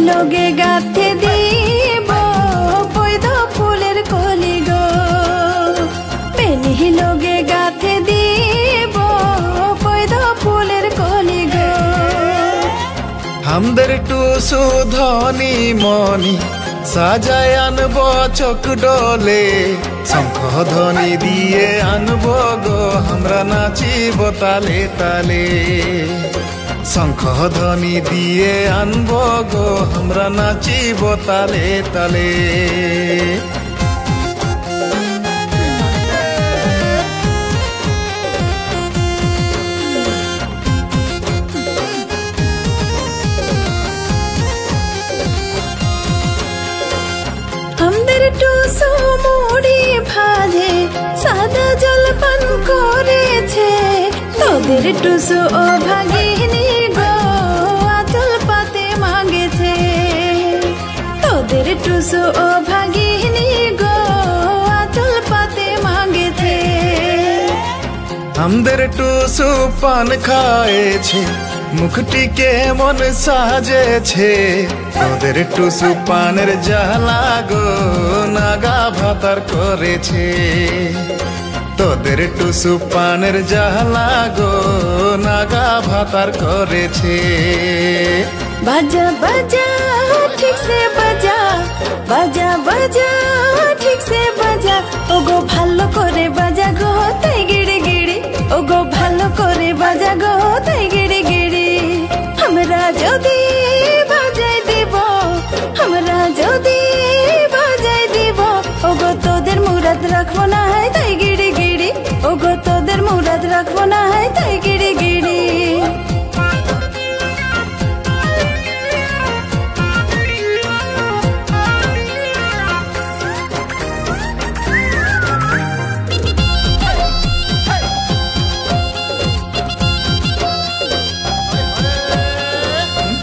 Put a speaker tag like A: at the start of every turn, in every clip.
A: লগে গাথে দিব বৈধ ফুলের কলি গো, বেলি লগে গাথে দিব বৈধ ফুলের কলি গো।
B: আমাদের টুসু ধনী মনি সাজায় আনব চোখ ডোলে, শঙ্খ ধ্বনি দিয়ে আনব গো আমরা নাচিব তালে তালে। শঙ্খ ধ্বনি দিয়ে আনব গো আমরা নাচিব তালে তালে।
A: আমাদের টুসু মুড়ি ভাজে সাদা জলপান করেছে, তোদের টুসু ও ভাগিনী গো আচল পাতে মাগেছে। তোদের টুসু ও ভাগিনী গো আচল পাতে মাগেছে।
B: আমাদের টুসু পান খায়েছে মুখটিকে মন সাজেছে, তোদের টুসু পানের জ্বালা গো নাগা ভাতার করেছে। তোদের টুসু পানের জ্বালা গো নাগা ভাতার করেছে।
A: বাজা বাজা ঠিক সে বাজা, বাজা বাজা ঠিক সে বাজা, ওগো ভালো করে বাজা গো তাই গিড়ি গিড়ি, ওগো ভালো করে বাজা গো তাই গিড়ি গিড়ি। আমরা যদি বাজাই দিব, আমরা যদি বাজাই দিব, ওগো তোদের মুরাদ রাখবো না হয় তাই গিড়ি গিড়ি, ওগো তোদের মুরাদ রাখবো না হয় তাই গিড়ি গিড়ি।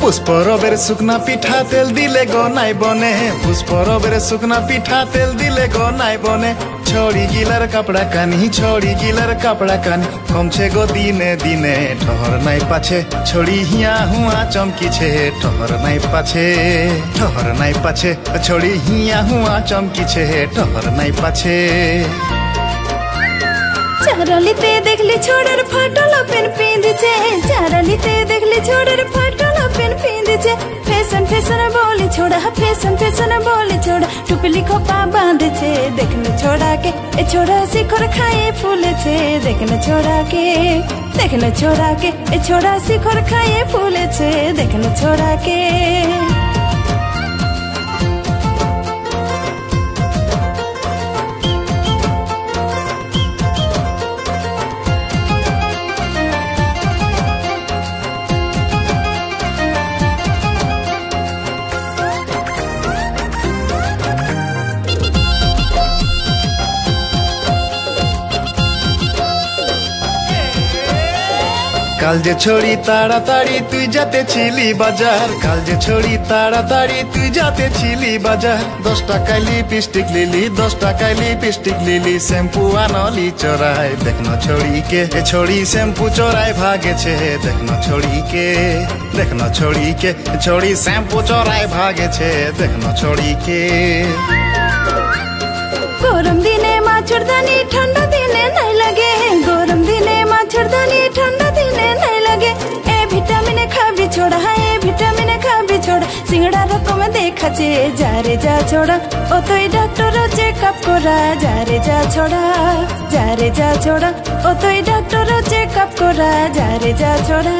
B: পুষ্পরবের শুকনা পিঠা তেল দিলে গো নাই বনে, পুষ্পরবের শুকনা পিঠা তেল দিলে গো নাই বনে। ছড়ি গিলার কাপড়া কানি, ছড়ি গিলার কাপড়া কানি, কমছে গো দিনে দিনে ঠহর নাই পাছে। ছড়ি হিয়া হুয়া চমকিছে ঠহর নাই পাছে, ঠহর নাই পাছে। ছড়ি হিয়া হুয়া চমকিছে ঠহর নাই পাছে।
A: চারালিতে দেখলি ছোড়ার ফাটল পেন পিঁধেছে, চারালিতে দেখলি ছোড়ার ফাটল পেন পিঁধেছে। ফ্যাশন ফ্যাশন বলে ছোড়া, ফ্যাশন ফ্যাশন বলে ছোড়া, টুপলি খোপা বাঁধেছে। দেখলে ছোড়াকে এ ছোড়া শিখর খায়ে ফুলেছে, দেখলে ছোড়াকে, দেখলে ছোড়াকে এ ছোড়া শিখর খায়ে ফুলেছে, দেখলে ছোড়াকে।
B: কাল যে ছড়ি তাড়াতাড়ি তুই যাতে ছিলি বাজার, কাল যে ছড়ি তাড়াতাড়ি তুই যাতে ছিলি বাজার। 10 টাকায় লিপস্টিক লিলি, 10 টাকায় লিপস্টিক লিলি, শ্যাম্পু আনলি চোরায় দেখনো ছড়িকে। এ ছড়ি শ্যাম্পু চোরায় ভাগেছে দেখনো ছড়িকে, দেখনো ছড়িকে। ছড়ি শ্যাম্পু চোরায় ভাগেছে দেখনো ছড়িকে।
A: গরম দিনে মাছের দানি ঠান্ডা দিনে নাই লাগে, গরম দিনে মাছের দানি ঠান্ডা দিনে নাই লাগে। এ ভিটামিনে খাবি ছোড়া, এ ভিটামিনে খাবি ছোড়া, সিঙ্গড়া রকম দেখাচ্ছে যা রে যা ছোড়া। ও তুই ডাক্তার চেক আপ করা যা রে যা ছোড়া, যা রে যা ছোড়া। ও তুই ডাক্তার চেক আপ করা যা রে যা ছোড়া।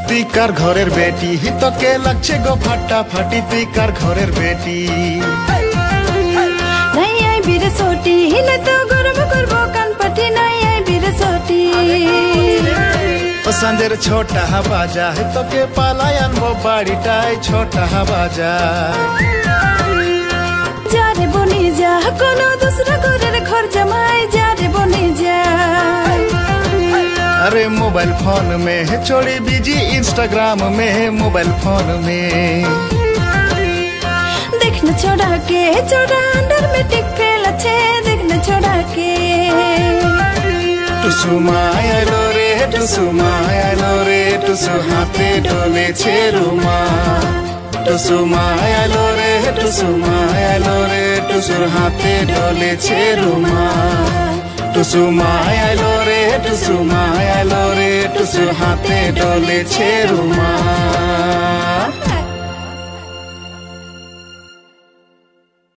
B: তুই কার ঘরের বেটি তোকে লাগছে গো ফাটাফাটি, তুই কার ঘরের বেটি।
A: নাই আই বিরে সোটি হিলে তো গরম করবো কান পাটি, নাই আই বিরে সোটি।
B: ও সঞ্জের ছোটা বাজা তোকে পালাই আনবো বাড়িটাই ছোটা বাজা।
A: যা রে বনি যা কোনো দুসরা ঘরের ঘর জামাই, যা রে বনি যা।
B: अरे मोबाइल फोन में है छोड़ी बिजी इंस्टाग्राम में है मोबाइल फोन में
A: देखना छोड़ा के छोड़ा अंडर में टिक फेल अच्छे देखना छोड़ा के
B: टुसु मायालो रे टुसु मायालो रे टुसु हाथे डोले छेरुमा टुसु मायालो रे टुसु मायालो रे टुसु हाथे डोले छेरुमा टुसु मायालो रे टुसु मायालो रे टुसु हाथे डोले छेरुमा